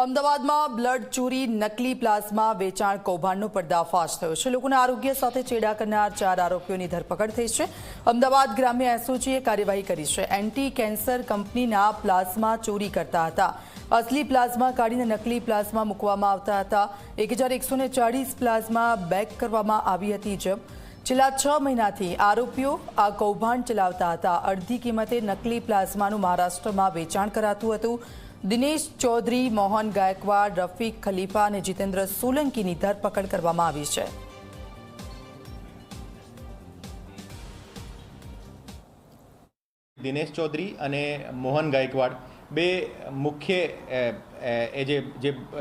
અમદાવાદમાં બ્લડ ચોરી, નકલી પ્લાઝમા વેચાણ કૌભાંડનો પર્દાફાશ થયો છે। લોકોના આરોગ્ય સાથે ચેડા કરનાર 4 આરોપીઓની ધરપકડ થઈ છે। અમદાવાદ ગ્રામ્ય એસઓજીએ કાર્યવાહી કરી છે। એન્ટી કેન્સર કંપનીના પ્લાઝમા ચોરી કરતા હતા। અસલી પ્લાઝમા કાઢીને નકલી પ્લાઝમા મૂકવામાં આવતા હતા। 1140 પ્લાઝમા બેગ કરવામાં આવી હતી। છેલ્લા 6 મહિનાથી આરોપીઓ આ કૌભાંડ ચલાવતા હતા। અડધી કિંમતે નકલી પ્લાઝમાનું મહારાષ્ટ્રમાં વેચાણ કરાતું હતું। દિનેશ ચૌધરી, મોહન ગાયકવાડ, રફીક ખલીફા અને જીતેન્દ્ર સોલંકીની ધરપકડ કરવામાં આવી છે। દિનેશ ચૌધરી અને મોહન ગાયકવાડ બે મુખ્ય જે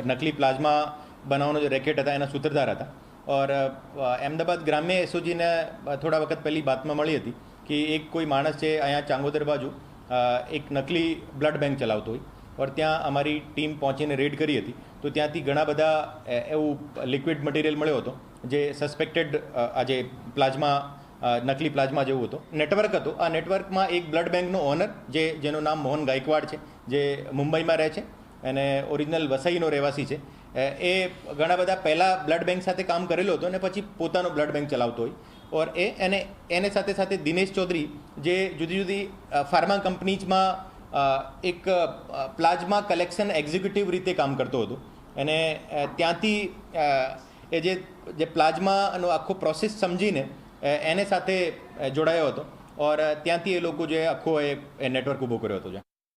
નકલી પ્લાઝમા બનાવવાનો જે રેકેટ હતા એના સૂત્રધાર હતા। और अहमदाबाद ग्राम्य एसओजी ने थोड़ा वक्त पहली बात में मળી હતી કે એક કોઈ માણસ છે અહીંયા ચાંગોદર બાજુ એક નકલી બ્લડ બેંક ચલાવતો હોય और ત્યાં અમારી ટીમ પહોંચીને રેડ કરી હતી। તો ત્યાંથી ઘણા બધા એવું લિક્વિડ મટીરિયલ મળ્યો હતો જે સસ્પેક્ટેડ આજે પ્લાઝમા નકલી પ્લાઝમા જેવું હતો। નેટવર્ક હતો। આ નેટવર્કમાં એક બ્લડ બેંકનો ઓનર જેનું નામ મોહન ગાયકવાડ છે, જે મુંબઈમાં રહે છે અને ઓરિજિનલ વસઈનો રહેવાસી છે। એ ઘણા બધા પહેલાં બ્લડ બેંક સાથે કામ કરેલો હતો અને પછી પોતાનો બ્લડ બેંક ચલાવતો હોય। ઓર એને સાથે સાથે દિનેશ ચૌધરી જે જુદી જુદી ફાર્મા કંપનીઝમાં એક પ્લાઝમા કલેક્શન એક્ઝિક્યુટિવ રીતે કામ કરતો હતો અને ત્યાંથી એ જે પ્લાઝમાનો આખો પ્રોસેસ સમજીને એને સાથે જોડાયો હતો और ત્યાંથી એ લોકો જે આખો એ નેટવર્ક ઊભો કર્યો હતો।